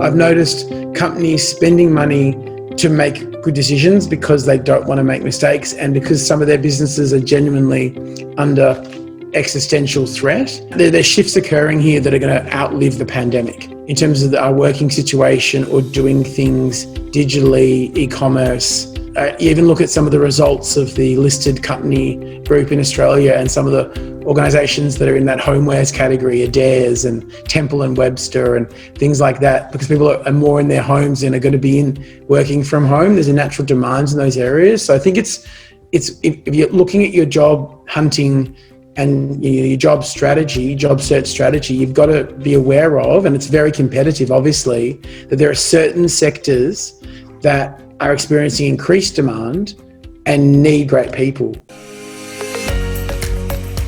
I've noticed companies spending money to make good decisions because they don't want to make mistakes and because some of their businesses are genuinely under existential threat. There's shifts occurring here that are going to outlive the pandemic in terms of our working situation or doing things digitally, e-commerce. You even look at some of the results of the listed company group in Australia and some of the organisations that are in that homewares category, Adairs and Temple and Webster and things like that, because people are more in their homes and are going to be working from home. There's a natural demand in those areas. So I think it's if you're looking at your job hunting and your job strategy, job search strategy, you've got to be aware of, and it's very competitive obviously, that there are certain sectors that are experiencing increased demand and need great people.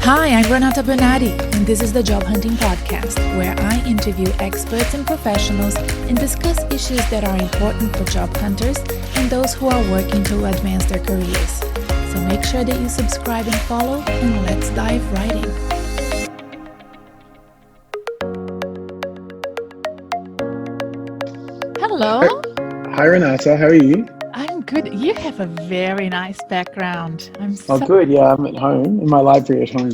Hi, I'm Renata Bernarde, and this is the Job Hunting Podcast, where I interview experts and professionals and discuss issues that are important for job hunters and those who are working to advance their careers. So make sure that you subscribe and follow, and let's dive right in. Hello. Hi Renata, how are you? I'm good. You have a very nice background. Good. Yeah, I'm at home, in my library at home.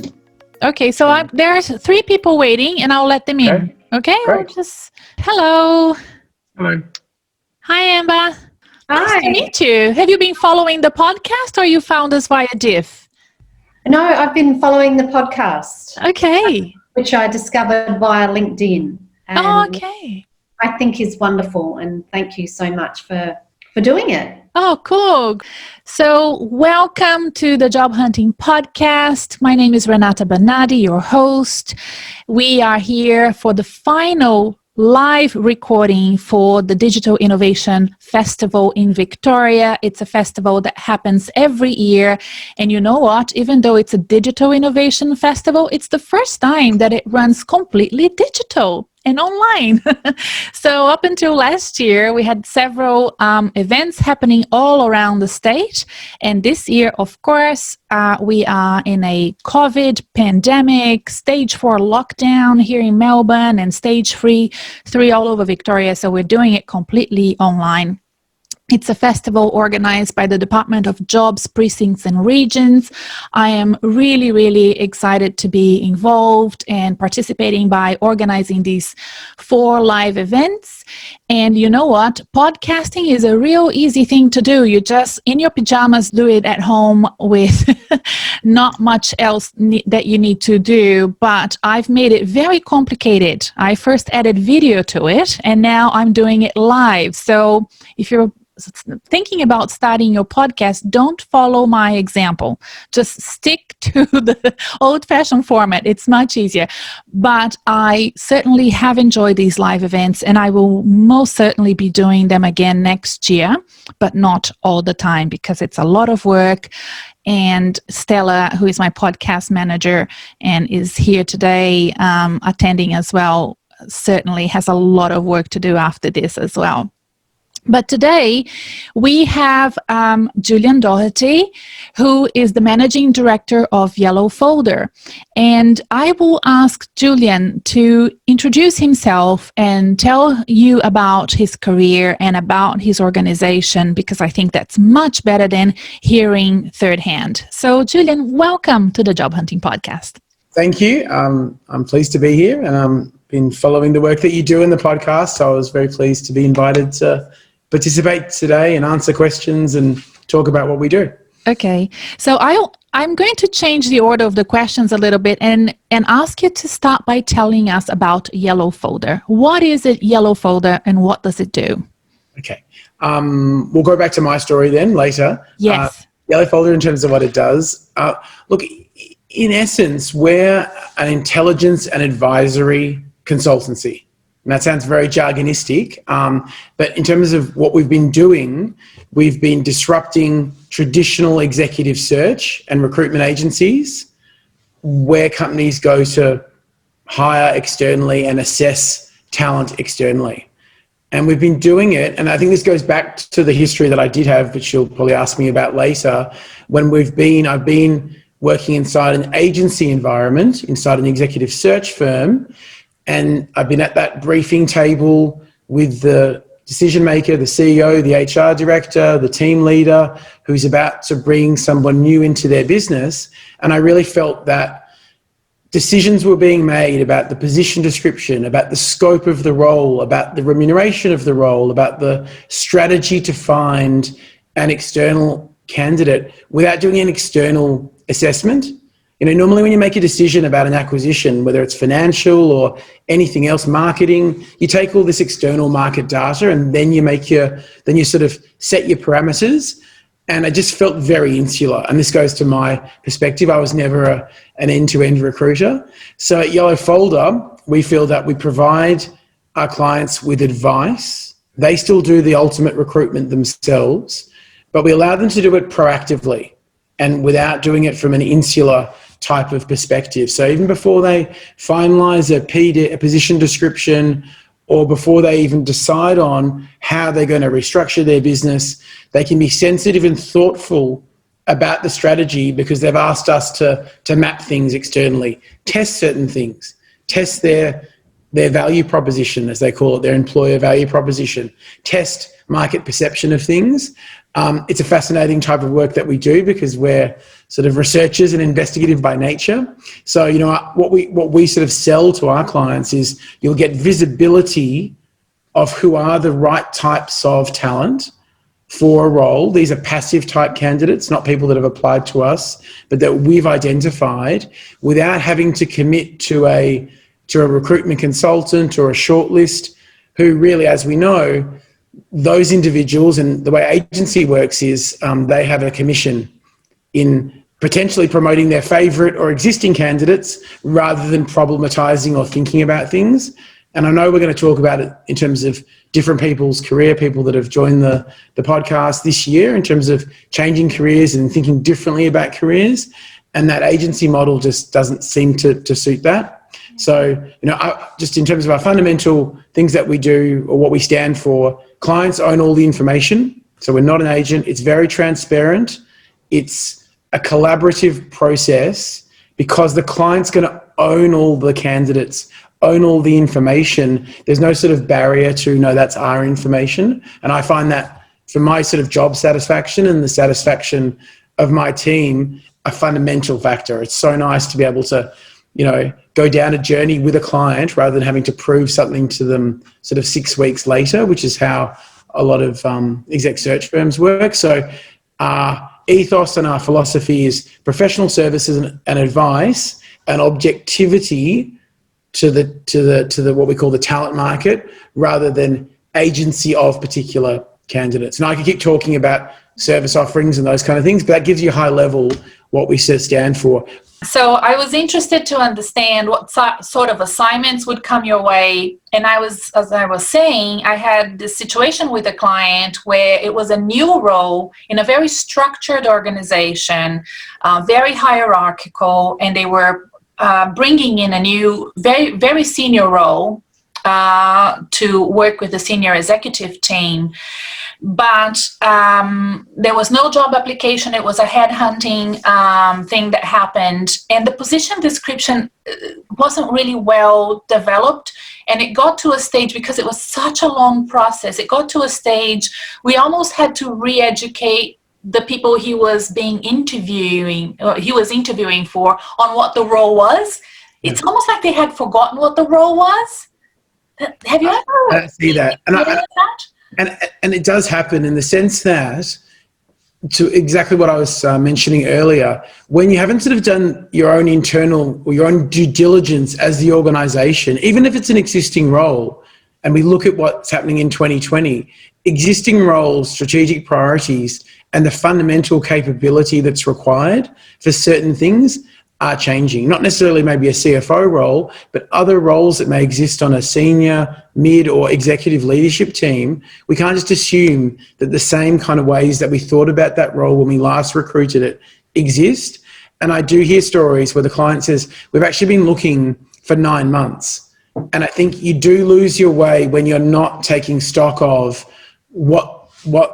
Okay, so there's 3 people waiting, and I'll let them in. Okay? Great. Hello. Hello. Hi, Amber. Hi. Nice to meet you. Have you been following the podcast, or you found us via Diff? No, I've been following the podcast. Okay. Which I discovered via LinkedIn. And Okay. I think is wonderful, and thank you so much for doing it. Oh, cool. So welcome to the Job Hunting Podcast. My name is Renata Bernarde, your host. We are here for the final live recording for the Digital Innovation Festival in Victoria. It's a festival that happens every year. And you know what? Even though it's a Digital Innovation Festival, it's the first time that it runs completely digital and online. So up until last year, we had several events happening all around the state. And this year, of course, we are in a COVID pandemic, stage 4 lockdown here in Melbourne, and stage 3 all over Victoria. So we're doing it completely online. It's a festival organized by the Department of Jobs, Precincts and Regions. I am really, really excited to be involved and participating by organizing these 4 live events. And you know what? Podcasting is a real easy thing to do. You just, in your pajamas, do it at home with not much else that you need to do. But I've made it very complicated. I first added video to it, and now I'm doing it live. So if you're thinking about starting your podcast, don't follow my example. Just stick to the old-fashioned format. It's much easier. But I certainly have enjoyed these live events, and I will most certainly be doing them again next year, but not all the time because it's a lot of work. And Stella, who is my podcast manager and is here today attending as well, certainly has a lot of work to do after this as well. But today we have Julian Doherty, who is the managing director of YellowFolder. And I will ask Julian to introduce himself and tell you about his career and about his organization, because I think that's much better than hearing third hand. So Julian, welcome to the Job Hunting Podcast. Thank you. I'm pleased to be here, and I've been following the work that you do in the podcast. So I was very pleased to be invited to participate today and answer questions and talk about what we do. Okay. So I'm going to change the order of the questions a little bit and ask you to start by telling us about YellowFolder. What is it, YellowFolder, and what does it do? Okay. We'll go back to my story then later. Yes. YellowFolder, in terms of what it does. Look, in essence, we're an intelligence and advisory consultancy. And that sounds very jargonistic, but in terms of what we've been doing, we've been disrupting traditional executive search and recruitment agencies where companies go to hire externally and assess talent externally. And we've been doing it, and I think this goes back to the history that I did have, which you'll probably ask me about later, when I've been working inside an agency environment, inside an executive search firm, and I've been at that briefing table with the decision maker, the CEO, the HR director, the team leader who's about to bring someone new into their business. And I really felt that decisions were being made about the position description, about the scope of the role, about the remuneration of the role, about the strategy to find an external candidate without doing an external assessment. You know, normally when you make a decision about an acquisition, whether it's financial or anything else, marketing, you take all this external market data and then you sort of set your parameters. And I just felt very insular. And this goes to my perspective. I was never an end-to-end recruiter. So at YellowFolder, we feel that we provide our clients with advice. They still do the ultimate recruitment themselves, but we allow them to do it proactively and without doing it from an insular type of perspective. So even before they finalize a position description, or before they even decide on how they're going to restructure their business, they can be sensitive and thoughtful about the strategy because they've asked us to map things externally, test certain things, test their value proposition, as they call it, their employer value proposition, test market perception of things. It's a fascinating type of work that we do because we're sort of researchers and investigative by nature. So, you know, what we sort of sell to our clients is you'll get visibility of who are the right types of talent for a role. These are passive type candidates, not people that have applied to us, but that we've identified without having to commit to a recruitment consultant or a shortlist who really, as we know, those individuals, and the way agency works is they have a commission in potentially promoting their favourite or existing candidates rather than problematizing or thinking about things. And I know we're going to talk about it in terms of different people's career, people that have joined the podcast this year in terms of changing careers and thinking differently about careers. And that agency model just doesn't seem to suit that. So, you know, just in terms of our fundamental things that we do or what we stand for, clients own all the information. So we're not an agent. It's very transparent. It's a collaborative process because the client's going to own all the candidates, own all the information. There's no sort of barrier to, no, that's our information. And I find that for my sort of job satisfaction and the satisfaction of my team, a fundamental factor. It's so nice to be able to, you know, go down a journey with a client rather than having to prove something to them sort of 6 weeks later, which is how a lot of exec search firms work. So our ethos and our philosophy is professional services and advice and objectivity to the what we call the talent market rather than agency of particular candidates. And I could keep talking about service offerings and those kind of things, but that gives you high level what we stand for. So I was interested to understand what sort of assignments would come your way. And as I was saying, I had this situation with a client where it was a new role in a very structured organization, very hierarchical, and they were bringing in a new, very, very senior role to work with the senior executive team. But there was no job application. It was a headhunting thing that happened. And the position description wasn't really well developed. And it got to a stage, because it was such a long process, it got to a stage we almost had to re-educate the people he was interviewing for on what the role was. It's almost like they had forgotten what the role was. Have you ever see that? And it does happen in the sense that, to exactly what I was mentioning earlier, when you haven't sort of done your own internal or your own due diligence as the organization, even if it's an existing role, and we look at what's happening in 2020, existing roles, strategic priorities, and the fundamental capability that's required for certain things are changing. Not necessarily maybe a CFO role, but other roles that may exist on a senior, mid, or executive leadership team. We can't just assume that the same kind of ways that we thought about that role when we last recruited it exist. And I do hear stories where the client says, we've actually been looking for 9 months. And I think you do lose your way when you're not taking stock of what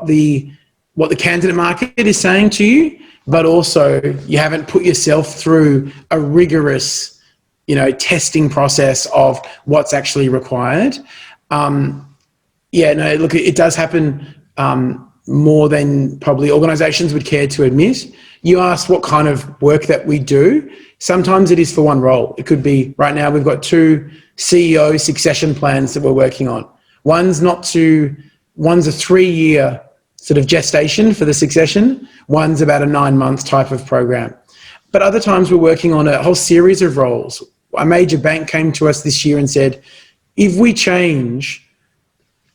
the candidate market is saying to you, but also you haven't put yourself through a rigorous, testing process of what's actually required. Yeah, no, look, it does happen more than probably organisations would care to admit. You asked what kind of work that we do. Sometimes it is for one role. It could be, right now we've got 2 CEO succession plans that we're working on. One's a 3-year sort of gestation for the succession. One's about a 9-month type of program. But other times we're working on a whole series of roles. A major bank came to us this year and said, if we change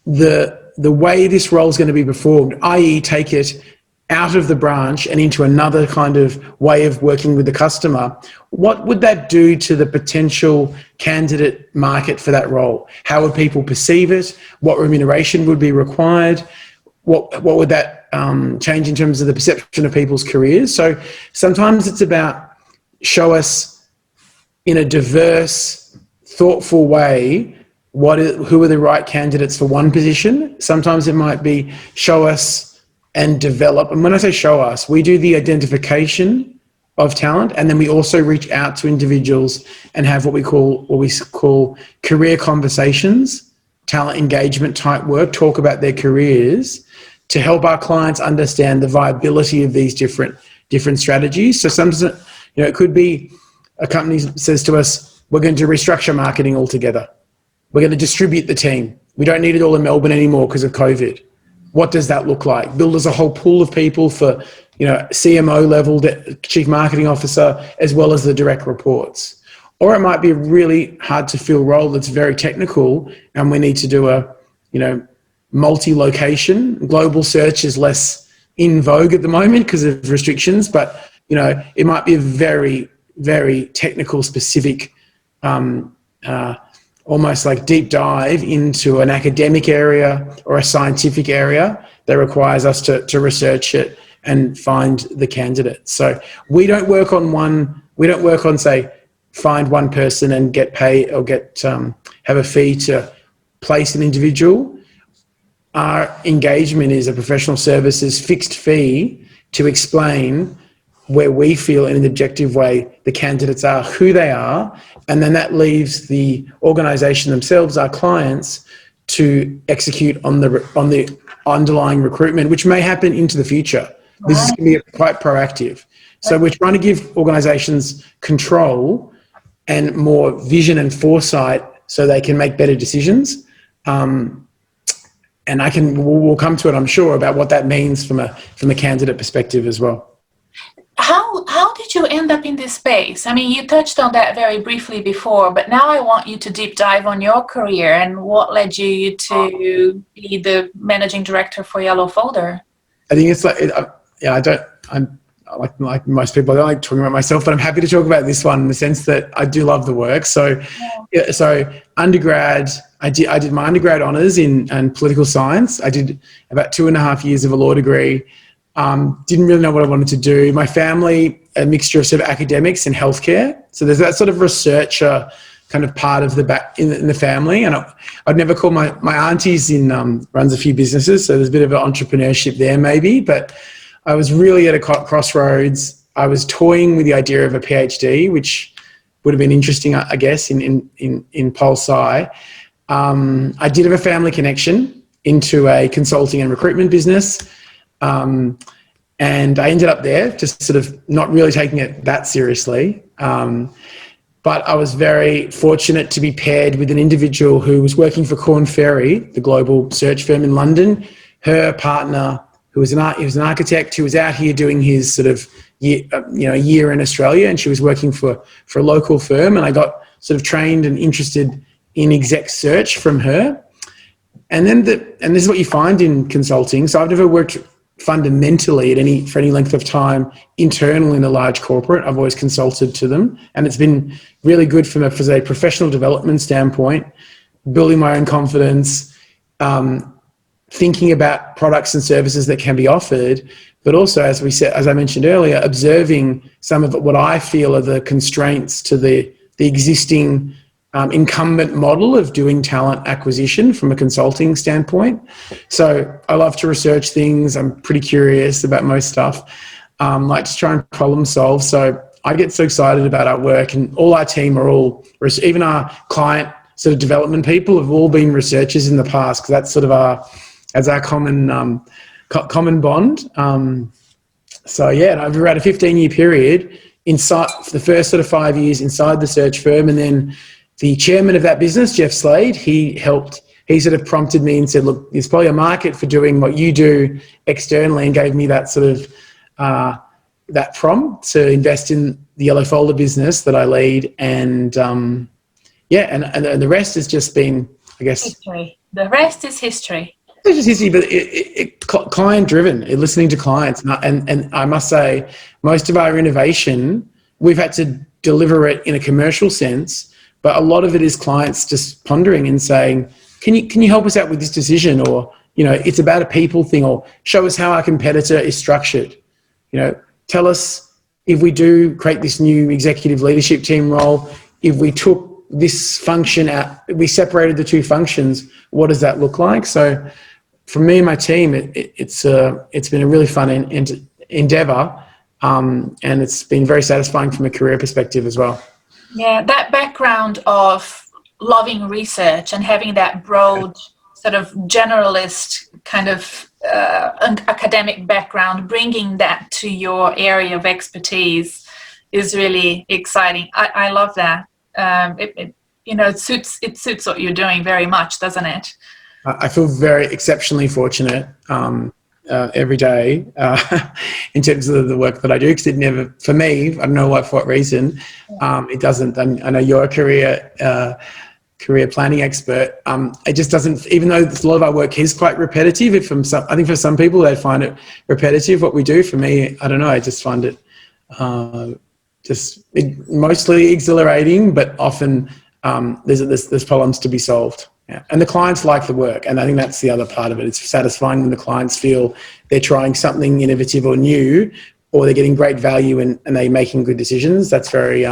the way this role is going to be performed, i.e. take it out of the branch and into another kind of way of working with the customer, what would that do to the potential candidate market for that role? How would people perceive it? What remuneration would be required? What would that change in terms of the perception of people's careers? So sometimes it's about show us in a diverse, thoughtful way who are the right candidates for one position. Sometimes it might be show us and develop. And when I say show us, we do the identification of talent, and then we also reach out to individuals and have what we call career conversations, talent engagement type work, talk about their careers to help our clients understand the viability of these different strategies. So sometimes, it could be a company says to us, we're going to restructure marketing altogether. We're going to distribute the team. We don't need it all in Melbourne anymore because of COVID. What does that look like? Build us a whole pool of people for, CMO level, chief marketing officer, as well as the direct reports. Or it might be a really hard to fill role that's very technical and we need to do a, multi-location. Global search is less in vogue at the moment because of restrictions, but, it might be a very, very technical specific, almost like deep dive into an academic area or a scientific area that requires us to research it and find the candidate. So we don't work on say, find one person and get paid or have a fee to place an individual. Our engagement is a professional services fixed fee to explain where we feel in an objective way the candidates are, who they are, and then that leaves the organisation themselves, our clients, to execute on the underlying recruitment, which may happen into the future. Right. This is going to be quite proactive. So we're trying to give organisations control and more vision and foresight so they can make better decisions. And we'll come to it, I'm sure, about what that means from a candidate perspective as well. How did you end up in this space? I mean, you touched on that very briefly before, but now I want you to deep dive on your career and what led you to be the managing director for YellowFolder. I think it's like most people, I don't like talking about myself, but I'm happy to talk about this one in the sense that I do love the work. So undergrad, I did my undergrad honours in political science. I did about 2.5 years of a law degree. Didn't really know what I wanted to do. My family, a mixture of sort of academics and healthcare. So there's that sort of researcher kind of part of in the family. And I'd never call my auntie's runs a few businesses. So there's a bit of an entrepreneurship there maybe, but I was really at a crossroads. I was toying with the idea of a PhD, which would have been interesting, I guess, in pol sci. I did have a family connection into a consulting and recruitment business. And I ended up there just sort of not really taking it that seriously. But I was very fortunate to be paired with an individual who was working for Korn Ferry, the global search firm in London. Her partner, he was an architect who was out here doing his sort of year in Australia, and she was working for a local firm. And I got sort of trained and interested in exec search from her. And then this is what you find in consulting. So I've never worked fundamentally for any length of time internal in a large corporate. I've always consulted to them, and it's been really good from a professional development standpoint, building my own confidence, thinking about products and services that can be offered, but also, as I mentioned earlier, observing some of what I feel are the constraints to the existing incumbent model of doing talent acquisition from a consulting standpoint. So I love to research things. I'm pretty curious about most stuff. Like to try and problem solve. So I get so excited about our work, and all our team are even our client sort of development people have all been researchers in the past, because that's sort of our common bond. So yeah, and over about a 15-year period, inside for the first sort of 5 years inside the search firm, and then the chairman of that business, Jeff Slade, he sort of prompted me and said, look, there's probably a market for doing what you do externally, and gave me that sort of that prompt to invest in the YellowFolder business that I lead. And and the rest has just been, I guess, history. The rest is history. It's just history, but client driven, listening to clients. And I must say, most of our innovation, we've had to deliver it in a commercial sense, but a lot of it is clients just pondering and saying, can you help us out with this decision? Or, it's about a people thing, or show us how our competitor is structured. Tell us, if we do create this new executive leadership team role, if we took this function out, we separated the two functions, what does that look like? So for me and my team, it's been a really fun endeavor, and it's been very satisfying from a career perspective as well. Yeah, that background of loving research and having that broad sort of generalist kind of academic background, bringing that to your area of expertise is really exciting. I love that. It suits what you're doing very much, doesn't it? I feel very exceptionally fortunate every day in terms of the work that I do, because it never, for me, I don't know for what reason, it doesn't. I know you're a career planning expert. It just doesn't, even though a lot of our work is quite repetitive. I think for some people they find it repetitive what we do. For me, I don't know. I just find it mostly exhilarating, but often there's problems to be solved. Yeah. And the clients like the work, and I think that's the other part of it. It's satisfying when the clients feel they're trying something innovative or new, or they're getting great value and they're making good decisions. That's very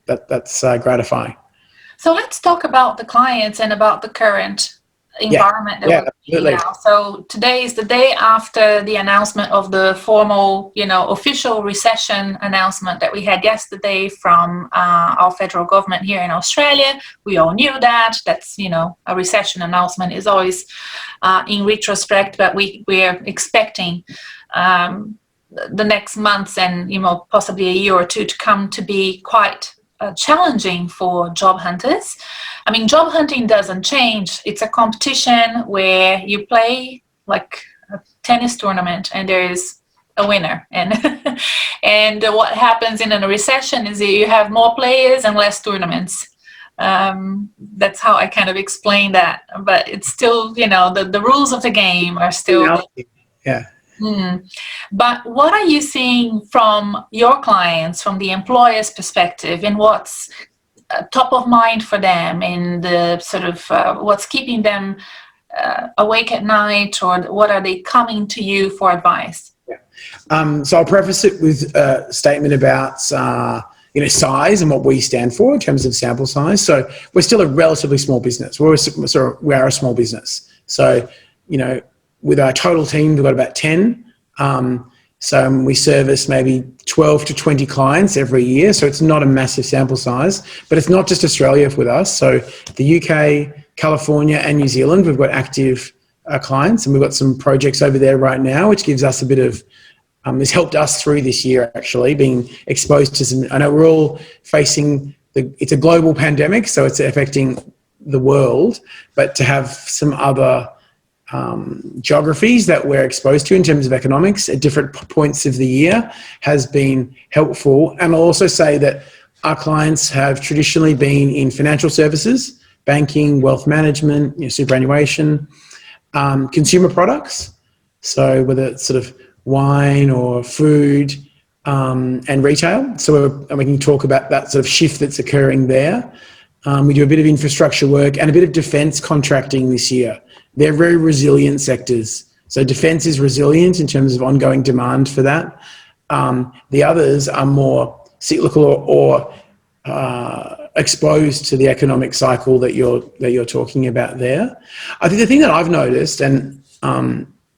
that's gratifying. So let's talk about the clients and about the current environment that we're in now. So today is the day after the announcement of the formal, official recession announcement that we had yesterday from our federal government here in Australia. We all knew that. That's, a recession announcement is always in retrospect, but we're expecting the next months and, possibly a year or two to come to be quite challenging for job hunters. I mean, job hunting doesn't change. It's a competition where you play like a tennis tournament and there is a winner. And and what happens in a recession is you have more players and less tournaments. That's how I kind of explain that. But it's still, the rules of the game are still... Yeah. But what are you seeing from your clients, from the employer's perspective, and what's top of mind for them, in the sort of what's keeping them awake at night, or what are they coming to you for advice? Yeah. So I'll preface it with a statement about size and what we stand for in terms of sample size. So we're still a relatively small business. We are a small business. So with our total team, we've got about 10. So we service maybe 12 to 20 clients every year. So it's not a massive sample size, but it's not just Australia with us. So the UK, California and New Zealand, we've got active clients, and we've got some projects over there right now, which gives us a bit of, has helped us through this year, actually, being exposed to some, I know we're all facing, it's a global pandemic, so it's affecting the world, but to have some other geographies that we're exposed to in terms of economics at different points of the year has been helpful. And I'll also say that our clients have traditionally been in financial services, banking, wealth management, superannuation, consumer products. So whether it's sort of wine or food and retail. So we can talk about that sort of shift that's occurring there. We do a bit of infrastructure work and a bit of defence contracting this year. They're very resilient sectors. So defence is resilient in terms of ongoing demand for that. The others are more cyclical or exposed to the economic cycle that you're talking about there. I think the thing that I've noticed, and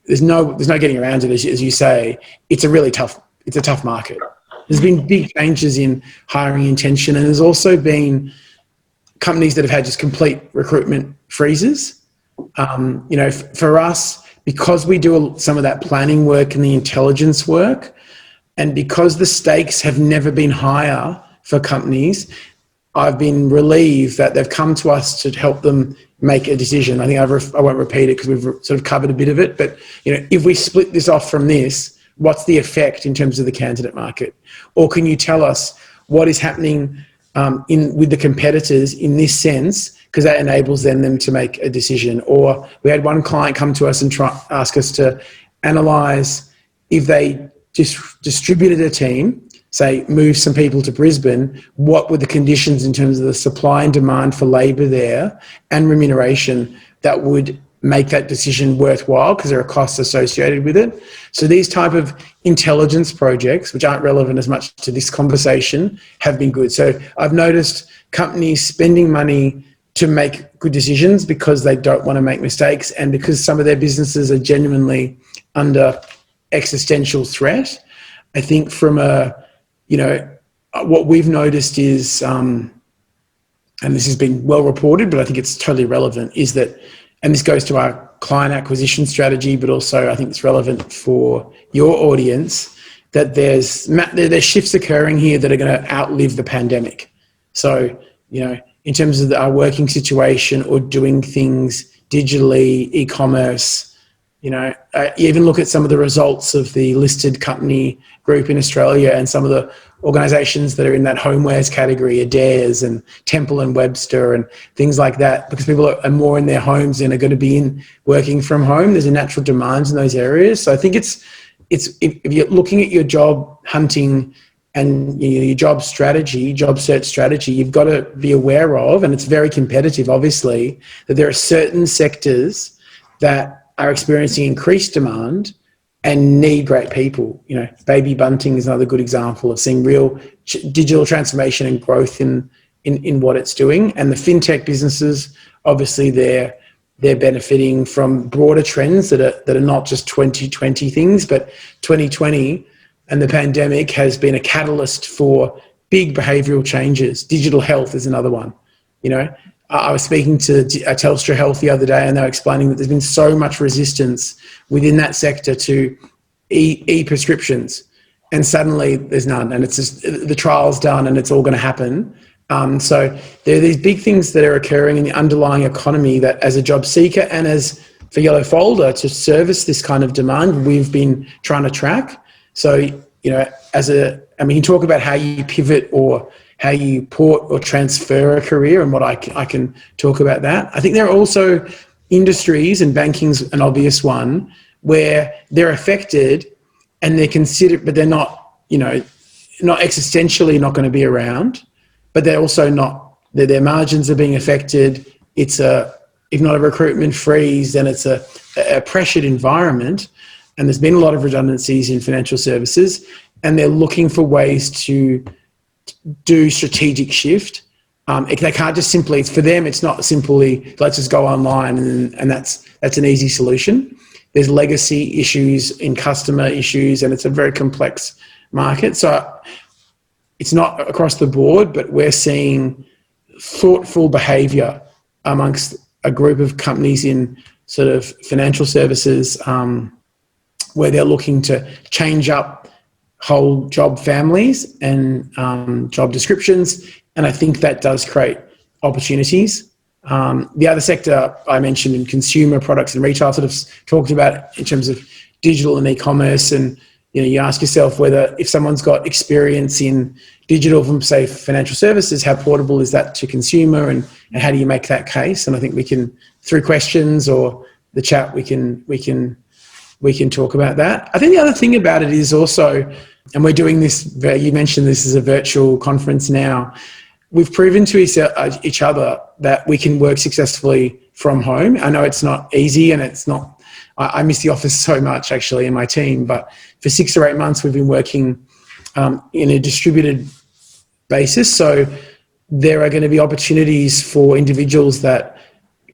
there's no getting around it, as you say, it's a tough market. There's been big changes in hiring intention, and there's also been companies that have had just complete recruitment freezes. For us, because we do some of that planning work and the intelligence work, and because the stakes have never been higher for companies, I've been relieved that they've come to us to help them make a decision. I think I won't repeat it because we've sort of covered a bit of it, but if we split this off from this, what's the effect in terms of the candidate market? Or can you tell us what is happening with the competitors in this sense, because that enables them to make a decision? Or we had one client come to us and ask us to analyse if they distributed a team, say move some people to Brisbane, what were the conditions in terms of the supply and demand for labour there and remuneration that would make that decision worthwhile, because there are costs associated with it. So these type of intelligence projects, which aren't relevant as much to this conversation, have been good. So I've noticed companies spending money to make good decisions because they don't want to make mistakes, and because some of their businesses are genuinely under existential threat. I think from what we've noticed is, and this has been well reported, but I think it's totally relevant, is that, and this goes to our client acquisition strategy, but also I think it's relevant for your audience, that there's shifts occurring here that are going to outlive the pandemic. So, in terms of our working situation or doing things digitally, e-commerce, you even look at some of the results of the listed company group in Australia and some of the organisations that are in that homewares category, Adairs and Temple and Webster and things like that, because people are more in their homes and are going to be working from home. There's a natural demand in those areas. So I think it's if you're looking at your job hunting and your job search strategy, you've got to be aware of, and it's very competitive, obviously, that there are certain sectors that are experiencing increased demand and need great people. Baby bunting is another good example of seeing real digital transformation and growth in what it's doing. And the fintech businesses, obviously, they're benefiting from broader trends that are not just 2020 things, but 2020 and the pandemic has been a catalyst for big behavioural changes. Digital health is another one. I was speaking to Telstra Health the other day, and they were explaining that there's been so much resistance within that sector to e-prescriptions, and suddenly there's none, and it's just the trial's done and it's all going to happen. So there are these big things that are occurring in the underlying economy that, as a job seeker and as for YellowFolder to service this kind of demand, we've been trying to track. So, you talk about how you pivot or how you port or transfer a career, and what I can talk about that. I think there are also industries, and banking's an obvious one, where they're affected and they're considered, but they're not, not existentially not going to be around, but they're also not, their margins are being affected. It's if not a recruitment freeze, then it's a pressured environment. And there's been a lot of redundancies in financial services, and they're looking for ways to do strategic shift. They can't just simply, for them, it's not simply, let's just go online and that's an easy solution. There's legacy issues in customer issues, and it's a very complex market. So it's not across the board, but we're seeing thoughtful behaviour amongst a group of companies in sort of financial services, where they're looking to change up whole job families and job descriptions. And I think that does create opportunities. The other sector I mentioned in consumer products and retail, sort of talked about in terms of digital and e-commerce. And, you ask yourself whether, if someone's got experience in digital from, say, financial services, how portable is that to consumer, and how do you make that case? And I think we can, through questions or the chat, we can talk about that. I think the other thing about it is also, and we're doing this, you mentioned this is a virtual conference now, we've proven to each other that we can work successfully from home. I know it's not easy, and it's not, I miss the office so much actually in my team, but for 6 or 8 months we've been working in a distributed basis. So there are going to be opportunities for individuals that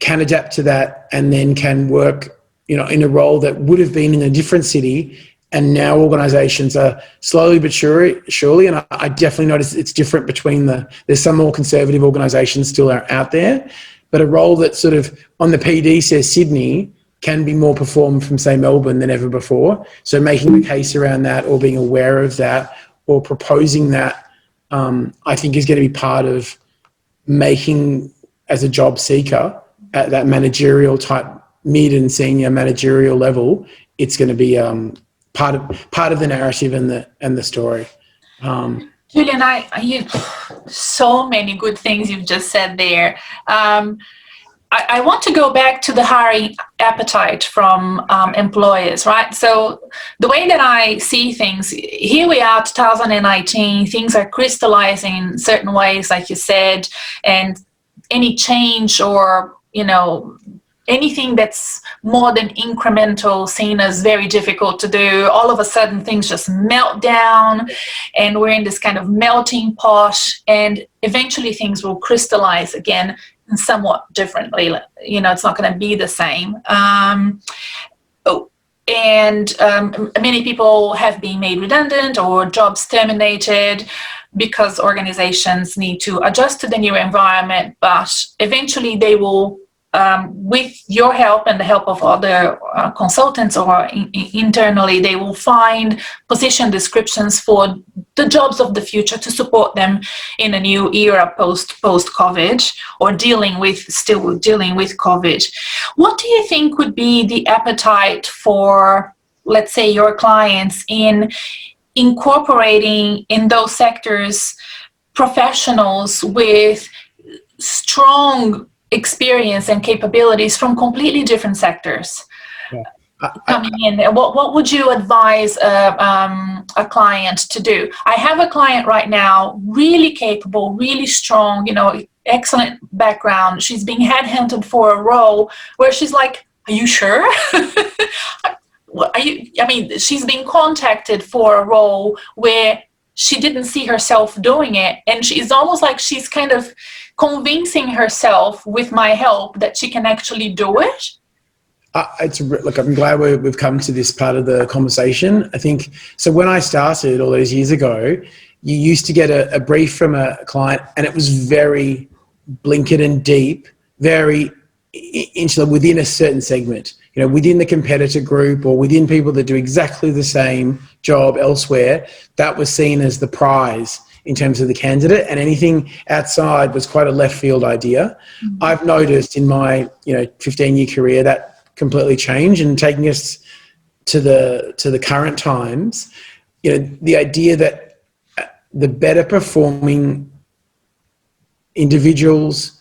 can adapt to that and then can work, in a role that would have been in a different city And now organisations are slowly but surely, and I definitely notice it's different between there's some more conservative organisations still out there, but a role that sort of on the PD says Sydney can be more performed from, say, Melbourne than ever before. So making the case around that, or being aware of that, or proposing that, I think is going to be part of making, as a job seeker at that managerial type, mid and senior managerial level, it's going to be part of the narrative and the story. Julian, you so many good things you've just said there. I want to go back to the hiring appetite from employers, right? So the way that I see things, here we are, 2019, things are crystallizing in certain ways, like you said, and any change or, anything that's more than incremental seen as very difficult to do, all of a sudden things just melt down and we're in this kind of melting pot, and eventually things will crystallize again and somewhat differently. It's not going to be the same. Many people have been made redundant or jobs terminated because organizations need to adjust to the new environment, but eventually they will, with your help and the help of other consultants or internally, they will find position descriptions for the jobs of the future to support them in a new era post-COVID, or still dealing with COVID. What do you think would be the appetite for, let's say, your clients in incorporating in those sectors professionals with strong experience and capabilities from completely different sectors coming in? What would you advise a client to do? I have a client right now, really capable, really strong, excellent background. She's being headhunted for a role where she's like, are you sure? She's being contacted for a role where she didn't see herself doing it, and it's almost like she's kind of convincing herself with my help that she can actually do it. I'm glad we've come to this part of the conversation. I think, so when I started all those years ago, you used to get a brief from a client and it was very blinkered and deep, very insular within a certain segment, within the competitor group or within people that do exactly the same job elsewhere. That was seen as the prize in terms of the candidate, and anything outside was quite a left field idea. Mm-hmm. I've noticed in my 15-year career that completely changed, and taking us to the current times, the idea that the better performing individuals,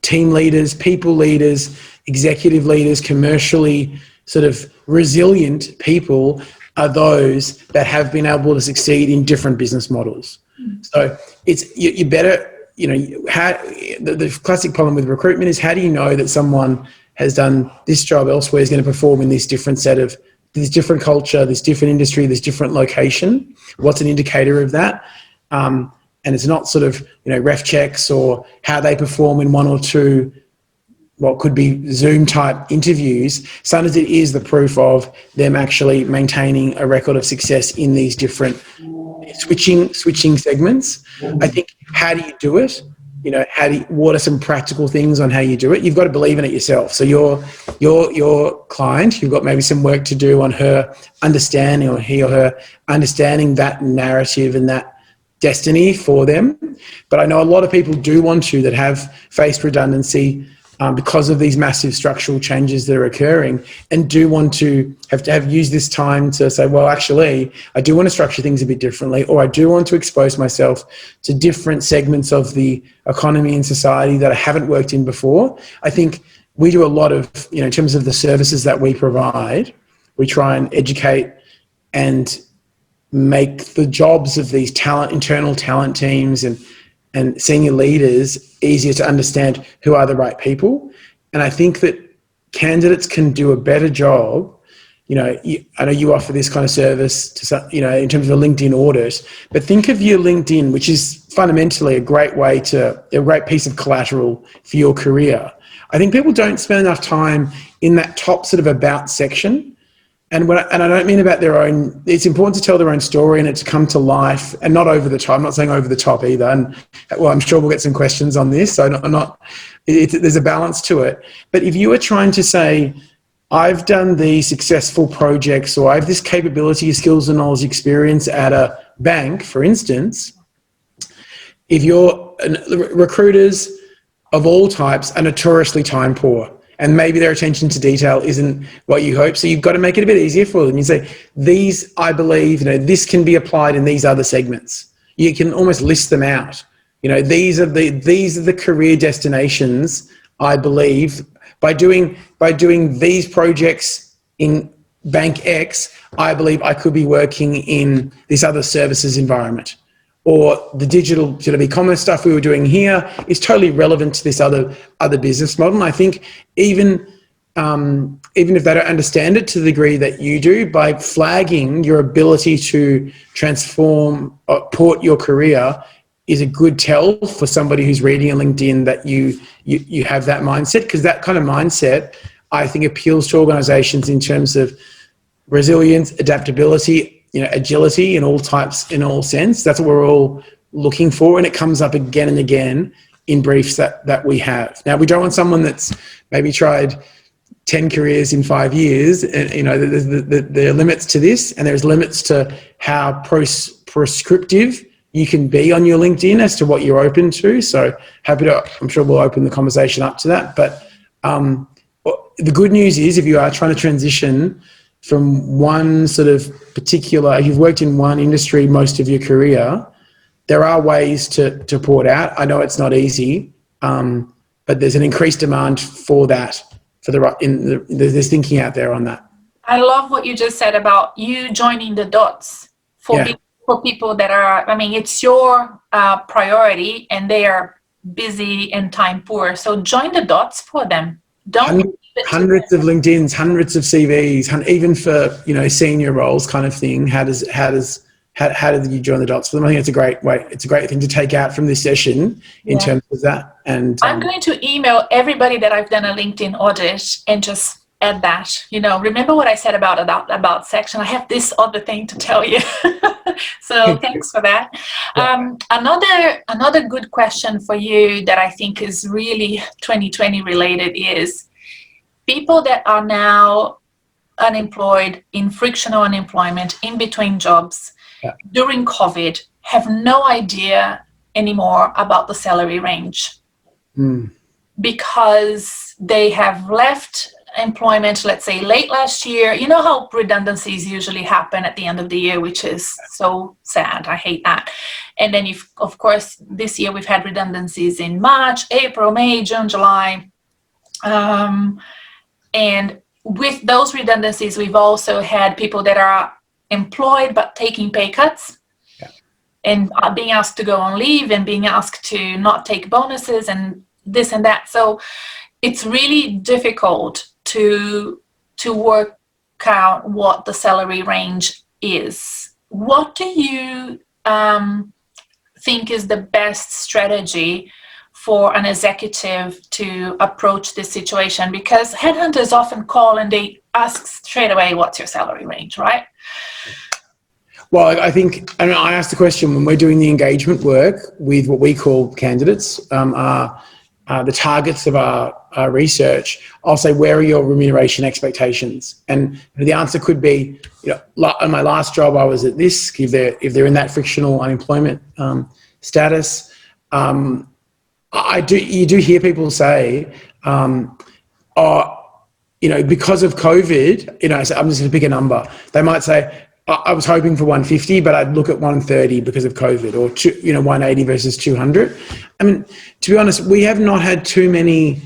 team leaders, people leaders, executive leaders, commercially sort of resilient people are those that have been able to succeed in different business models. So it's you better, the classic problem with recruitment is, how do you know that someone has done this job elsewhere is going to perform in this different this different culture, this different industry, this different location? What's an indicator of that? And it's not sort of, ref checks or how they perform in one or two, what could be Zoom type interviews, so as it is the proof of them actually maintaining a record of success in these different switching segments. I think, how do you do it? What are some practical things on how you do it? You've got to believe in it yourself. So your client, you've got maybe some work to do on her understanding, or he or her understanding that narrative and that destiny for them. But I know a lot of people do want to, that have faced redundancy because of these massive structural changes that are occurring, and do want to have used this time to say, well, actually, I do want to structure things a bit differently, or I do want to expose myself to different segments of the economy and society that I haven't worked in before. I think we do a lot of, in terms of the services that we provide, we try and educate and make the jobs of these internal talent teams and senior leaders easier to understand who are the right people. And I think that candidates can do a better job. I know you offer this kind of service to, in terms of a LinkedIn audit, but think of your LinkedIn, which is fundamentally a great piece of collateral for your career. I think people don't spend enough time in that top sort of about section And I don't mean about their own, it's important to tell their own story and it to come to life, and not over the top. I'm not saying over the top either. And well, I'm sure we'll get some questions on this. So there's a balance to it. But if you are trying to say, I've done these successful projects, or I have this capability, skills and knowledge experience at a bank, for instance, if recruiters of all types are notoriously time poor, and maybe their attention to detail isn't what you hope. So you've got to make it a bit easier for them. You say, these, I believe, this can be applied in these other segments. You can almost list them out. These are the career destinations, I believe, by doing these projects in Bank X, I believe I could be working in this other services environment. Or the digital sort of e-commerce stuff we were doing here is totally relevant to this other business model. And I think even if they don't understand it to the degree that you do, by flagging your ability to transform or port your career is a good tell for somebody who's reading a LinkedIn that you have that mindset, because that kind of mindset, I think, appeals to organizations in terms of resilience, adaptability, agility in all types, in all sense. That's what we're all looking for. And it comes up again and again in briefs that we have. Now, we don't want someone that's maybe tried 10 careers in 5 years. And, there are limits to this, and there's limits to how prescriptive you can be on your LinkedIn as to what you're open to. So I'm sure we'll open the conversation up to that. But the good news is, if you are trying to transition from one sort of particular, you've worked in one industry most of your career, there are ways to port out. I know it's not easy, but there's an increased demand for that. There's thinking out there on that. I love what you just said about you joining the dots for people that are, it's your priority and they are busy and time poor. So join the dots for them. Hundreds of LinkedIn's, hundreds of CVs, even for senior roles, kind of thing. How did you join the dots for them? I think it's a great way. It's a great thing to take out from this session in terms of that. And I'm going to email everybody that I've done a LinkedIn audit and just add that. Remember what I said about section? I have this other thing to tell you. So thanks for that. Another good question for you that I think is really 2020 related is people that are now unemployed, in frictional unemployment, in between jobs, during COVID, have no idea anymore about the salary range because they have left employment, let's say late last year. You know how redundancies usually happen at the end of the year, which is so sad. I hate that. And then, of course, this year we've had redundancies in March, April, May, June, July. And with those redundancies, we've also had people that are employed but taking pay cuts and being asked to go on leave and being asked to not take bonuses and this and that. So it's really difficult to work out what the salary range is. What do you think is the best strategy for an executive to approach this situation? Because headhunters often call and they ask straight away, what's your salary range, right? Well, I think, I asked the question when we're doing the engagement work with what we call candidates, the targets of our research. I'll say, where are your remuneration expectations? And the answer could be, on my last job, I was at this, if they're in that frictional unemployment status. You do hear people say, because of COVID, so I'm just going to pick a number. They might say, I was hoping for 150, but I'd look at 130 because of COVID, or 180 versus 200. To be honest, we have not had too many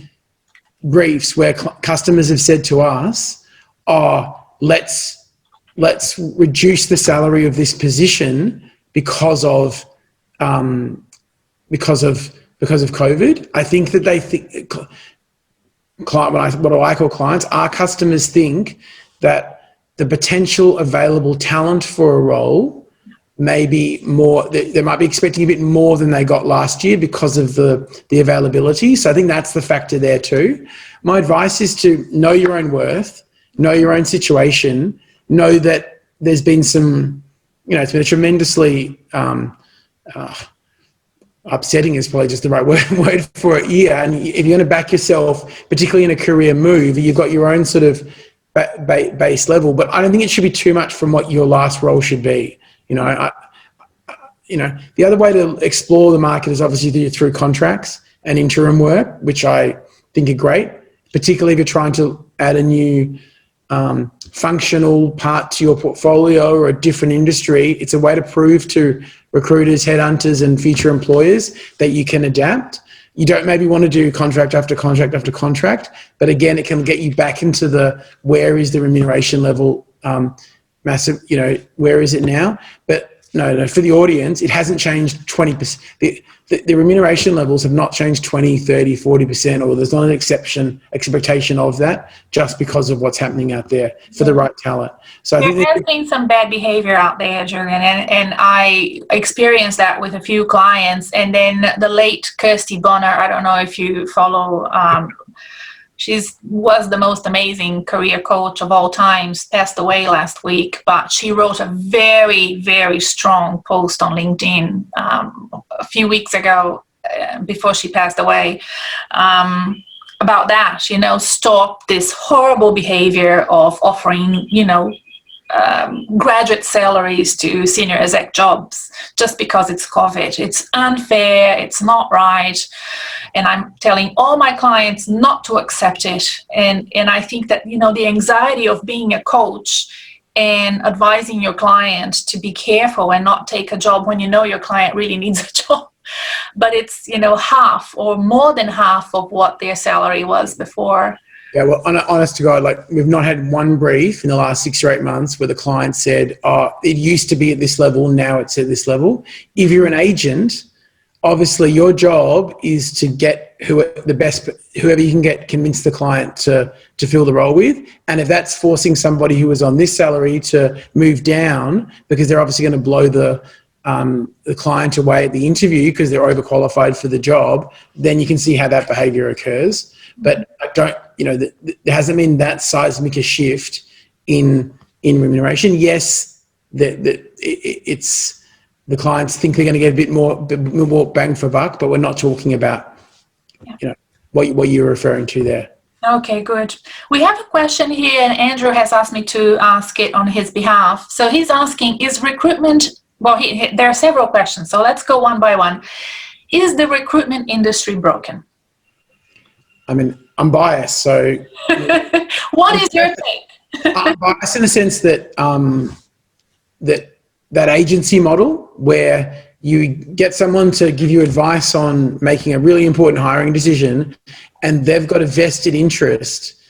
briefs where customers have said to us, let's reduce the salary of this position because of COVID. I think that they think, what do I call clients? Our customers think that the potential available talent for a role may be more, they might be expecting a bit more than they got last year because of the availability. So I think that's the factor there too. My advice is to know your own worth, know your own situation, know that there's been some, it's been a tremendously upsetting is probably just the right word for it. Yeah, and if you're going to back yourself, particularly in a career move, you've got your own sort of base level. But I don't think it should be too much from what your last role should be. The other way to explore the market is obviously through contracts and interim work, which I think are great, particularly if you're trying to add a new functional part to your portfolio or a different industry. It's a way to prove to recruiters, headhunters, and future employers that you can adapt. You don't maybe want to do contract after contract after contract, but again, it can get you back into where is the remuneration level massive, where is it now? But no, for the audience, it hasn't changed 20%. The remuneration levels have not changed 20, 30, 40%, or there's not an expectation of that just because of what's happening out there for the right talent. So there has been some bad behavior out there, Julian, and I experienced that with a few clients. And then the late Kirsty Bonner, I don't know if you follow, she was the most amazing career coach of all times, passed away last week, but she wrote a very, very strong post on LinkedIn a few weeks ago before she passed away about that, stop this horrible behavior of offering, graduate salaries to senior exec jobs just because it's COVID. It's unfair, it's not right. And I'm telling all my clients not to accept it. And I think that, the anxiety of being a coach and advising your client to be careful and not take a job when your client really needs a job. But it's, half or more than half of what their salary was before. Yeah, well, honest to God, we've not had one brief in the last 6 or 8 months where the client said, it used to be at this level, now it's at this level. If you're an agent, obviously your job is to get whoever you can get, convince the client to fill the role with. And if that's forcing somebody who was on this salary to move down because they're obviously going to blow the client away at the interview because they're overqualified for the job, then you can see how that behavior occurs. But I don't, there hasn't been that seismic a shift in remuneration. Yes, it's the clients think they're going to get a bit more bang for buck, but we're not talking about, what you're referring to there. Okay, good. We have a question here, and Andrew has asked me to ask it on his behalf. So he's asking, is recruitment, there are several questions, so let's go one by one. Is the recruitment industry broken? I mean, I'm biased, so... What is your take? I'm biased in the sense that that agency model where you get someone to give you advice on making a really important hiring decision and they've got a vested interest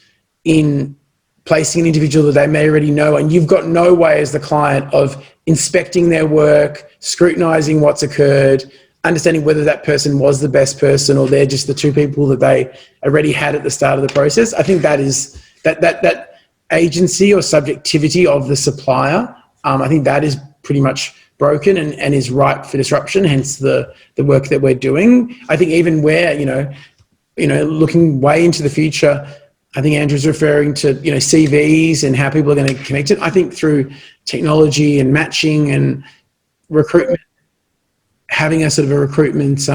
in placing an individual that they may already know, and you've got no way as the client of inspecting their work, scrutinizing what's occurred, understanding whether that person was the best person or they're just the two people that they already had at the start of the process. I think that is that agency or subjectivity of the supplier. I think that is pretty much broken and is ripe for disruption, hence the work that we're doing. I think even where, looking way into the future, I think Andrew's referring to, CVs and how people are going to connect it. I think through technology and matching and recruitment, having a sort of a recruitment,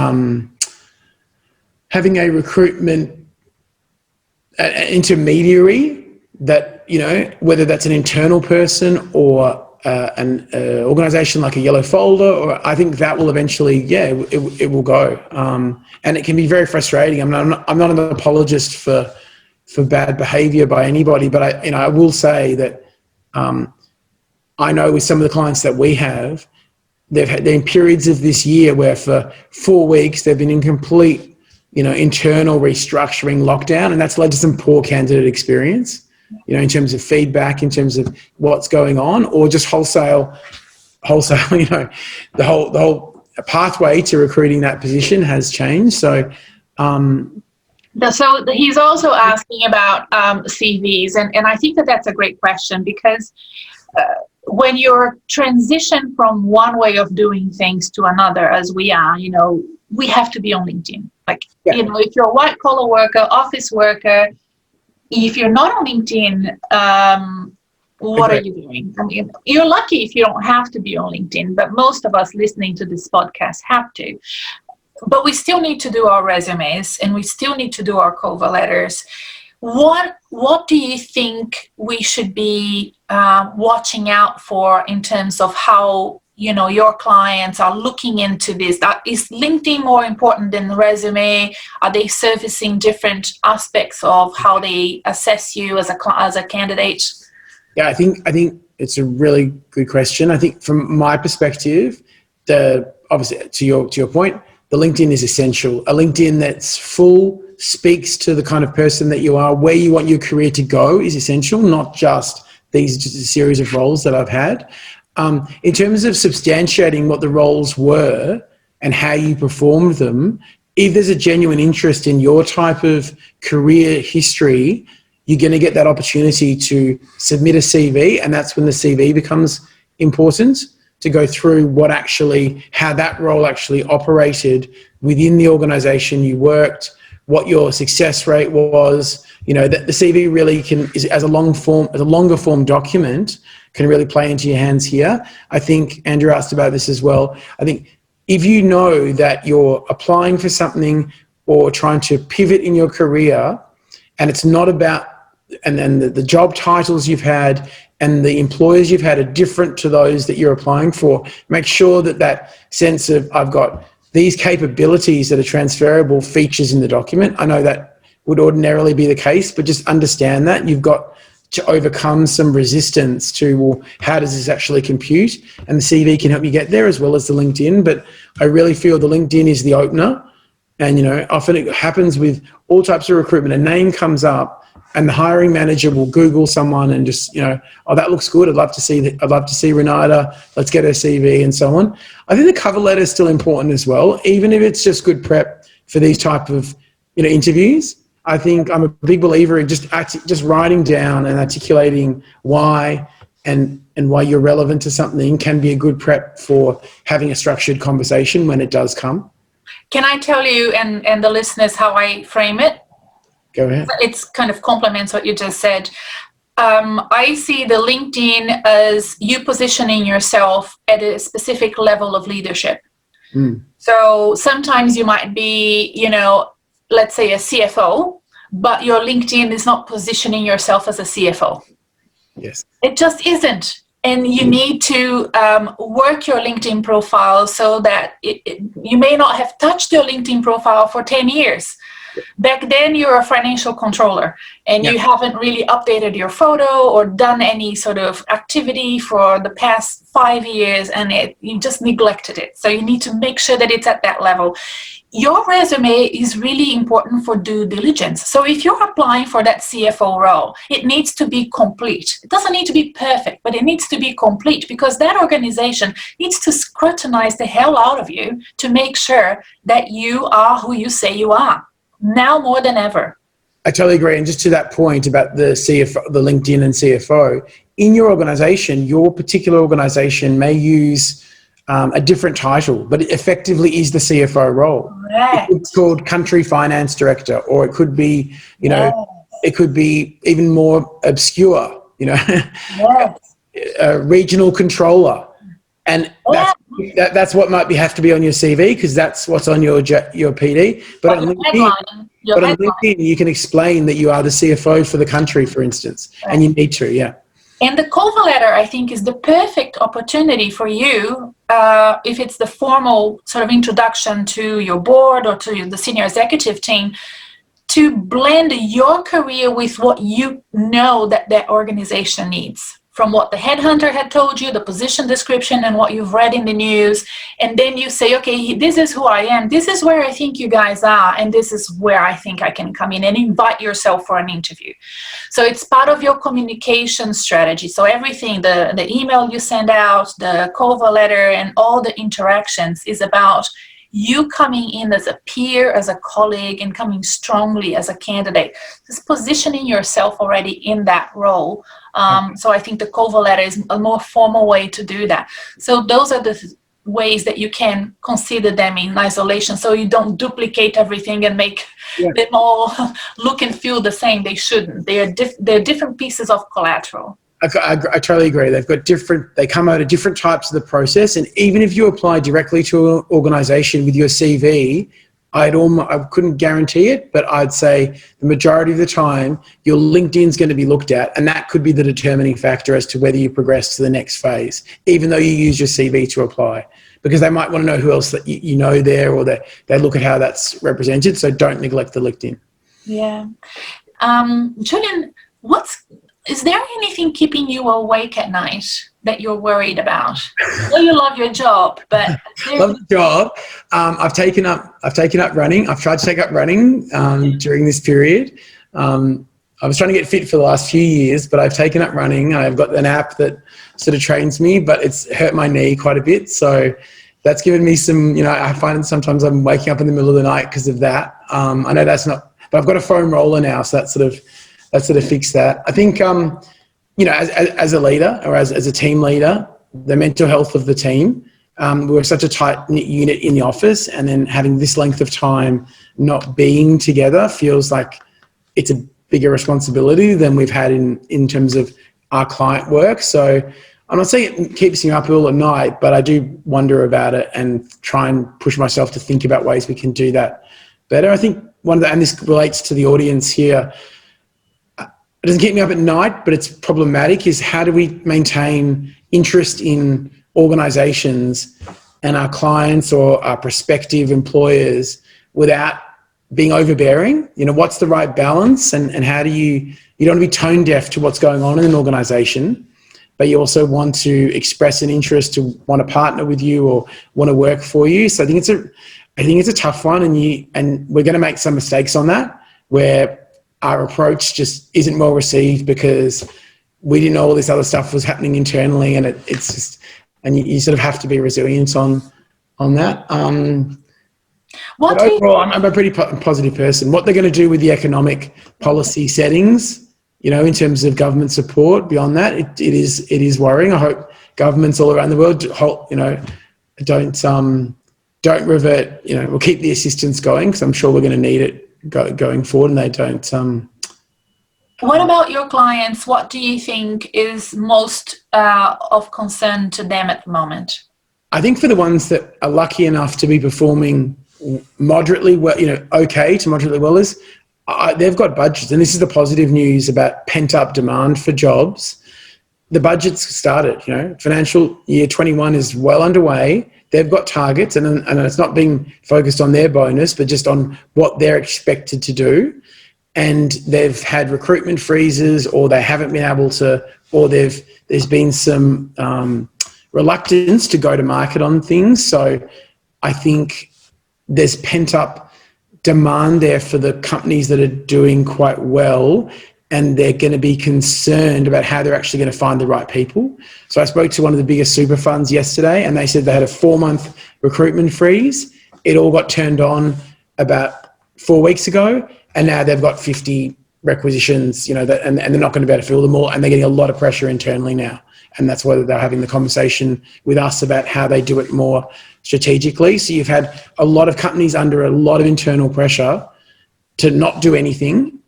intermediary that, whether that's an internal person or an organization like a YellowFolder, or I think that will eventually, it will go. And it can be very frustrating. I'm not an apologist for bad behavior by anybody, but I will say that I know with some of the clients that we have, they're in periods of this year where for 4 weeks they've been in complete, internal restructuring lockdown, and that's led to some poor candidate experience, in terms of feedback, in terms of what's going on, or just wholesale, the whole pathway to recruiting that position has changed. So he's also asking about CVs, and I think that's a great question because when you're transition from one way of doing things to another, as we are, we have to be on LinkedIn. If you're a white collar worker, office worker, if you're not on LinkedIn, What are you doing? I mean, you're lucky if you don't have to be on LinkedIn, but most of us listening to this podcast have to. But we still need to do our resumes, and we still need to do our cover letters. What do you think we should be watching out for in terms of how, you know, your clients are looking into this? Is LinkedIn more important than the resume? Are they surfacing different aspects of how they assess you as a candidate? Yeah, I think it's a really good question. I think from my perspective, obviously to your point, the LinkedIn is essential. A LinkedIn that's full, speaks to the kind of person that you are, where you want your career to go is essential, not just these just a series of roles that I've had. In terms of substantiating what the roles were and how you performed them, if there's a genuine interest in your type of career history, you're going to get that opportunity to submit a CV, and that's when the CV becomes important, to go through how that role actually operated within the organization you worked, what your success rate was. You know, that the CV really as a longer form document, can really play into your hands here. I think Andrew asked about this as well. I think if you know that you're applying for something or trying to pivot in your career, and it's not about, and then the job titles you've had and the employers you've had are different to those that you're applying for, make sure that sense of, I've got these capabilities that are transferable features in the document. I know that would ordinarily be the case, but just understand that you've got to overcome some resistance to, well, how does this actually compute? And the CV can help you get there, as well as the LinkedIn. But I really feel the LinkedIn is the opener. And, you know, often it happens with all types of recruitment. A name comes up and the hiring manager will Google someone and just, you know, oh, that looks good. I'd love to see Renata. Let's get her CV and so on. I think the cover letter is still important as well, even if it's just good prep for these type of, you know, interviews. I think I'm a big believer in just writing down and articulating why and why you're relevant to something can be a good prep for having a structured conversation when it does come. Can I tell you and the listeners how I frame it? Go ahead. It's kind of complements what you just said. I see the LinkedIn as you positioning yourself at a specific level of leadership. So sometimes you might be, you know, let's say a CFO, but your LinkedIn is not positioning yourself as a CFO. Yes. It just isn't. And you need to work your LinkedIn profile so that you may not have touched your LinkedIn profile for 10 years. Back then, you're a financial controller and you haven't really updated your photo or done any sort of activity for the past 5 years, and you just neglected it. So you need to make sure that it's at that level. Your resume is really important for due diligence. So if you're applying for that CFO role, it needs to be complete. It doesn't need to be perfect, but it needs to be complete, because that organization needs to scrutinize the hell out of you to make sure that you are who you say you are, now more than ever. I totally agree. And just to that point about the CFO, the LinkedIn and CFO, in your organization, your particular organization may use a different title, but it effectively is the CFO role. Correct. It's called country finance director, or it could be, you know, it could be even more obscure, you know, regional controller. And that's what might have to be on your CV, because that's what's on your PD. But on LinkedIn, you can explain that you are the CFO for the country, for instance, and you need to, And the cover letter, I think, is the perfect opportunity for you, if it's the formal sort of introduction to your board or to the senior executive team, to blend your career with what you know that organization needs. From what the headhunter had told you, the position description, and what you've read in the news. And then you say, okay, this is who I am. This is where I think you guys are. And this is where I think I can come in, and invite yourself for an interview. So it's part of your communication strategy. So everything, the email you send out, the cover letter, and all the interactions is about you coming in as a peer, as a colleague, and coming strongly as a candidate. Just positioning yourself already in that role. So I think the cover letter is a more formal way to do that. So those are the ways that you can consider them in isolation, so you don't duplicate everything and make them all look and feel the same. They shouldn't. They're different pieces of collateral. I totally agree. They come out of different types of the process. And even if you apply directly to an organization with your CV, I couldn't guarantee it, but I'd say the majority of the time your LinkedIn's going to be looked at, and that could be the determining factor as to whether you progress to the next phase, even though you use your CV to apply, because they might want to know who else that you know there, or they look at how that's represented. So don't neglect the LinkedIn. Yeah. Julian, is there anything keeping you awake at night that you're worried about? Well, you love your job, but love the job. I've taken up running. I've tried to take up running during this period. I was trying to get fit for the last few years, but I've taken up running. I've got an app that sort of trains me, but it's hurt my knee quite a bit. So that's given me some, I find sometimes I'm waking up in the middle of the night because of that. I know that's not, but I've got a foam roller now, so that sort of fixed that. I think, as a leader or as a team leader, the mental health of the team, we're such a tight-knit unit in the office, and then having this length of time not being together feels like it's a bigger responsibility than we've had in terms of our client work. So I'm not saying it keeps me up all at night, but I do wonder about it and try and push myself to think about ways we can do that better. I think and this relates to the audience here, it doesn't keep me up at night, but it's problematic, is how do we maintain interest in organisations and our clients or our prospective employers without being overbearing? What's the right balance, and how do you don't want to be tone deaf to what's going on in an organisation, but you also want to express an interest to want to partner with you or want to work for you. So I think it's a tough one, and we're going to make some mistakes on that, where our approach just isn't well received because we didn't know all this other stuff was happening internally, and it's just, and you sort of have to be resilient on that. But overall, I'm a pretty positive person. What they're going to do with the economic policy settings, in terms of government support beyond that, it is worrying. I hope governments all around the world, don't revert. We'll keep the assistance going, because I'm sure we're going to need it going forward, and they don't. What about your clients? What do you think is most of concern to them at the moment? I think for the ones that are lucky enough to be performing moderately well, okay to moderately well, is they've got budgets, and this is the positive news about pent-up demand for jobs. The budget's started. Financial year 21 is well underway. They've got targets, and it's not being focused on their bonus, but just on what they're expected to do. And they've had recruitment freezes, or they haven't been able to, or there's been some reluctance to go to market on things. So I think there's pent-up demand there for the companies that are doing quite well, and they're going to be concerned about how they're actually going to find the right people. So I spoke to one of the biggest super funds yesterday, and they said they had a 4-month recruitment freeze. It all got turned on about 4 weeks ago, and now they've got 50 requisitions, and they're not going to be able to fill them all, and they're getting a lot of pressure internally now. And that's why they're having the conversation with us about how they do it more strategically. So you've had a lot of companies under a lot of internal pressure to not do anything.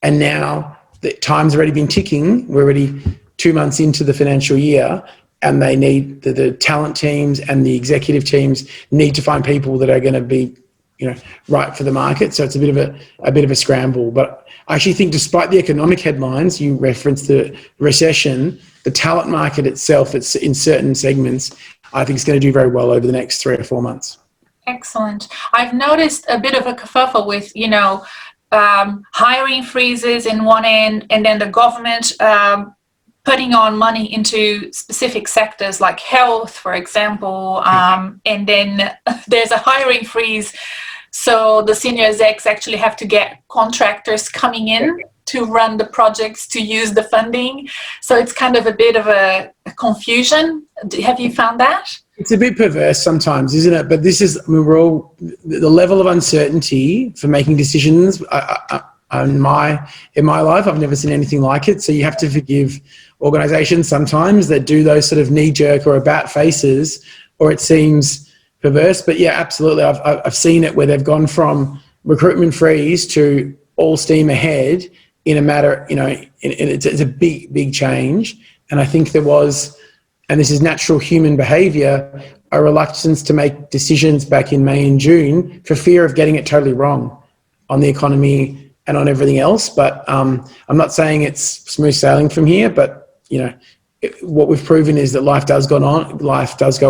And now the time's already been ticking. We're already 2 months into the financial year, and they need the talent teams and the executive teams need to find people that are going to be, right for the market. So it's a bit of a scramble. But I actually think, despite the economic headlines, you referenced the recession, the talent market itself, it's in certain segments, I think it's going to do very well over the next 3 or 4 months. Excellent. I've noticed a bit of a kerfuffle with, hiring freezes in one end, and then the government putting on money into specific sectors like health, for example, and then there's a hiring freeze. So the senior execs actually have to get contractors coming in to run the projects, to use the funding. So it's kind of a bit of a confusion. Have you found that? It's a bit perverse sometimes, isn't it? But this is, we're all, the level of uncertainty for making decisions in my life, I've never seen anything like it. So you have to forgive organisations sometimes that do those sort of knee-jerk or about faces, or it seems perverse. But yeah, absolutely. I've seen it where they've gone from recruitment freeze to all steam ahead, in a matter, it's a big change. And I think there was, and this is natural human behavior, a reluctance to make decisions back in May and June for fear of getting it totally wrong on the economy and on everything else. But I'm not saying it's smooth sailing from here, but what we've proven is that life does go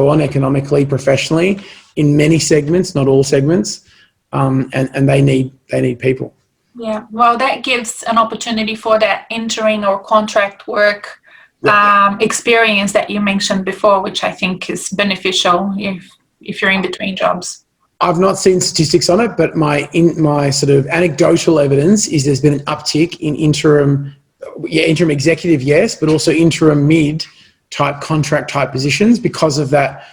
on economically, professionally, in many segments, not all segments, and they need people. Yeah, well, that gives an opportunity for that interim or contract work experience that you mentioned before, which I think is beneficial if you're in between jobs. I've not seen statistics on it, but my sort of anecdotal evidence is there's been an uptick in interim executive, yes, but also interim mid type contract type positions because of that.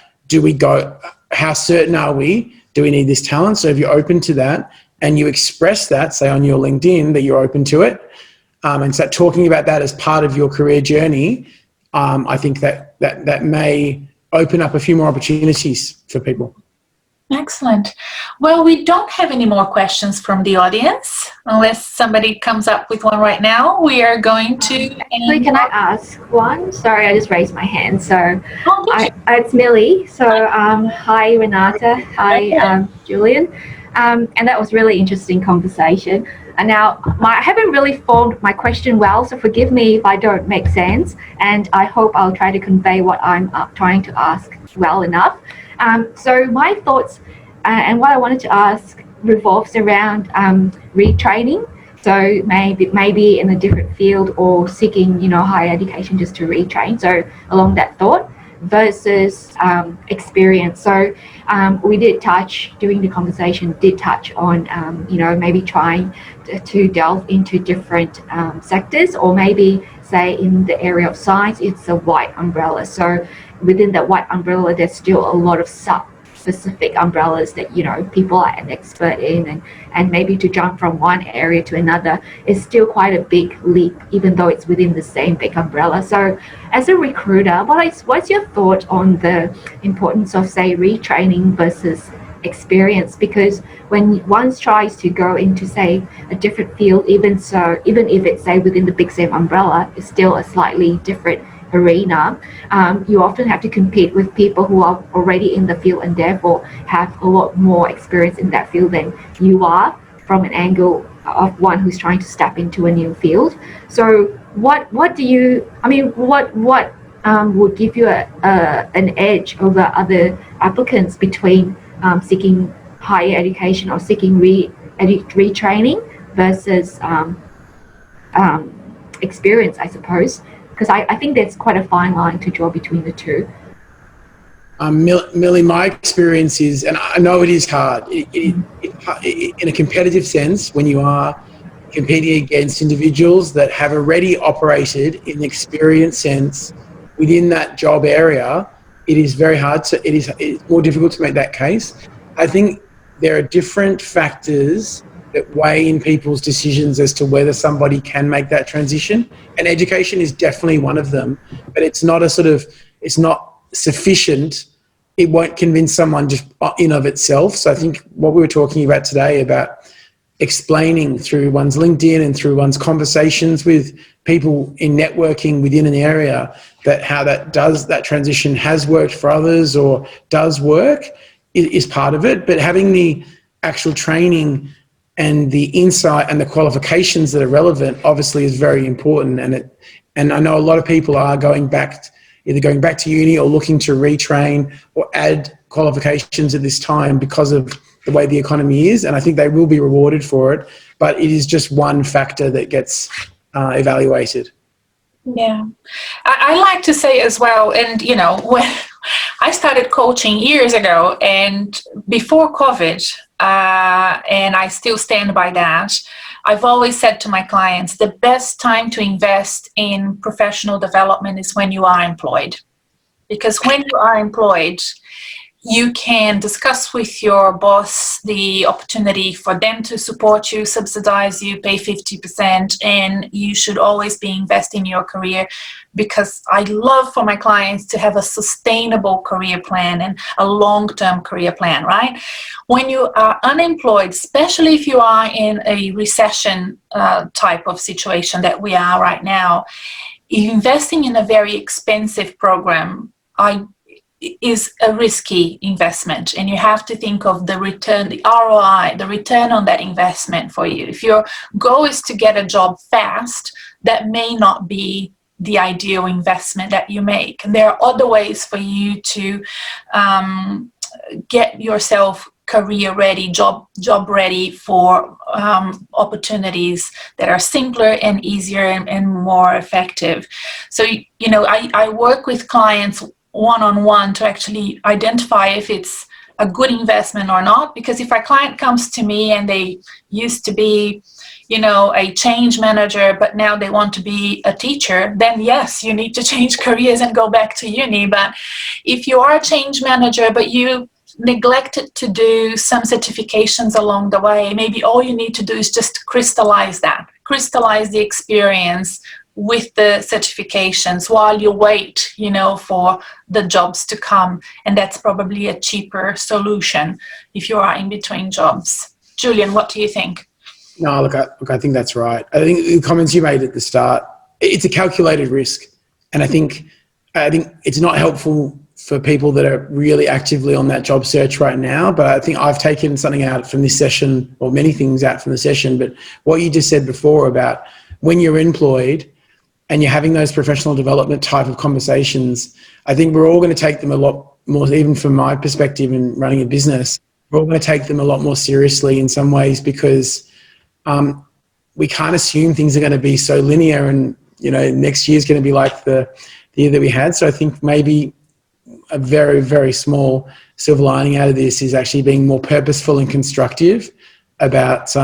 How certain are we? Do we need this talent? So if you're open to that and you express that, say on your LinkedIn, that you're open to it, and start talking about that as part of your career journey, I think that may open up a few more opportunities for people. Excellent. Well, we don't have any more questions from the audience, unless somebody comes up with one right now. We are going to... Actually, can I ask one? Sorry, I just raised my hand. So it's Millie. So hi, Renata. Hi, Julian. And that was really interesting conversation. And now I haven't really formed my question well, so forgive me if I don't make sense. And I hope I'll try to convey what I'm trying to ask well enough. So my thoughts and what I wanted to ask revolves around retraining. So maybe in a different field or seeking, higher education just to retrain. So along that thought versus experience. So we did touch during the conversation, on, maybe trying to delve into different sectors, or maybe say in the area of science, it's a white umbrella. So within that white umbrella, there's still a lot of specific umbrellas that people are an expert in, and maybe to jump from one area to another is still quite a big leap, even though it's within the same big umbrella. So as a recruiter, what's your thought on the importance of, say, retraining versus experience? Because when one tries to go into, say, a different field, even if it's, say, within the big same umbrella, it's still a slightly different arena. You often have to compete with people who are already in the field and therefore have a lot more experience in that field than you are, from an angle of one who's trying to step into a new field. So what would give you an edge over other applicants between seeking higher education or seeking retraining versus experience, I suppose? Because I think there's quite a fine line to draw between the two. Millie, my experience is, and I know it is hard, in a competitive sense, when you are competing against individuals that have already operated in an experience sense within that job area, it is very hard it's more difficult to make that case. I think there are different factors that weigh in people's decisions as to whether somebody can make that transition, and education is definitely one of them, but it's not sufficient. It won't convince someone just in of itself. So I think what we were talking about today, about explaining through one's LinkedIn and through one's conversations with people in networking within an area, that how that transition has worked for others or does work is part of it. But having the actual training and the insight and the qualifications that are relevant obviously is very important. And I know a lot of people are either going back to uni or looking to retrain or add qualifications at this time because of the way the economy is. And I think they will be rewarded for it, but it is just one factor that gets evaluated. Yeah. I like to say as well, and when I started coaching years ago and before COVID, and I still stand by that, I've always said to my clients, the best time to invest in professional development is when you are employed. Because when you are employed, you can discuss with your boss the opportunity for them to support you, subsidize you, pay 50%, and you should always be investing in your career, because I love for my clients to have a sustainable career plan and a long-term career plan, right? When you are unemployed, especially if you are in a recession type of situation that we are right now, investing in a very expensive program is a risky investment, and you have to think of the return, the ROI, the return on that investment for you. If your goal is to get a job fast, that may not be the ideal investment that you make. And there are other ways for you to get yourself career ready, job ready for opportunities that are simpler and easier and more effective. So, you know, I work with clients one-on-one to actually identify if it's a good investment or not, because if a client comes to me and they used to be, you know, a change manager, but now they want to be a teacher, then yes, you need to change careers and go back to uni. But if you are a change manager, but you neglected to do some certifications along the way, maybe all you need to do is just crystallize the experience with the certifications while you wait, you know, for the jobs to come. And that's probably a cheaper solution if you are in between jobs. Julian, what do you think? No, look, I think that's right. I think the comments you made at the start, it's a calculated risk. And I think it's not helpful for people that are really actively on that job search right now. But I think I've taken something out from this session, or many things out from the session. But what you just said before about when you're employed and you're having those professional development type of conversations, I think we're all going to take them a lot more, even from my perspective in running a business, we're all going to take them a lot more seriously in some ways, because we can't assume things are going to be so linear and, you know, next year's going to be like the year that we had. So I think maybe a very, very small silver lining out of this is actually being more purposeful and constructive about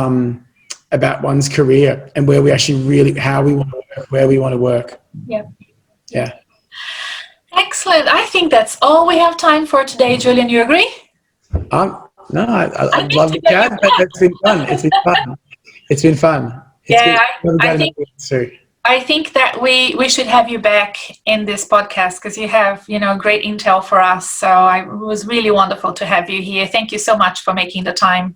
one's career and where we actually really, how we want to work, where we want to work. Yeah. Excellent. I think that's all we have time for today. Julian, you agree? No, I'd love to chat, but it's been fun. It's been fun. I think that we should have you back in this podcast, because you have, you know, great intel for us. So it was really wonderful to have you here. Thank you so much for making the time.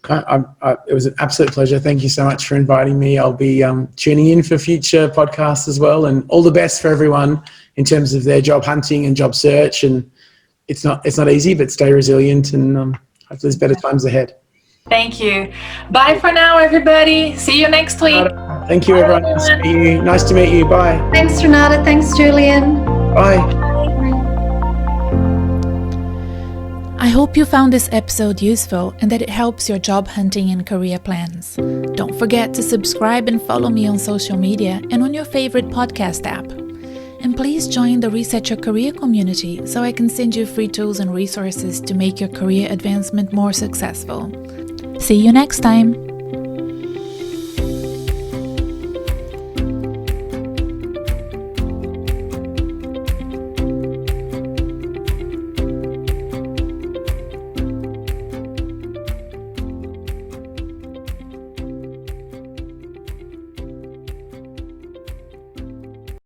It was an absolute pleasure. Thank you so much for inviting me. I'll be tuning in for future podcasts as well, and all the best for everyone in terms of their job hunting and job search. And it's not easy, but stay resilient, and hopefully there's better times ahead. Thank you. Bye for now, everybody. See you next week. Thank you, everyone. Nice to meet you. Bye. Thanks, Renata. Thanks, Julian. Bye. I hope you found this episode useful and that it helps your job hunting and career plans. Don't forget to subscribe and follow me on social media and on your favorite podcast app. And please join the Reset Your Career community so I can send you free tools and resources to make your career advancement more successful. See you next time.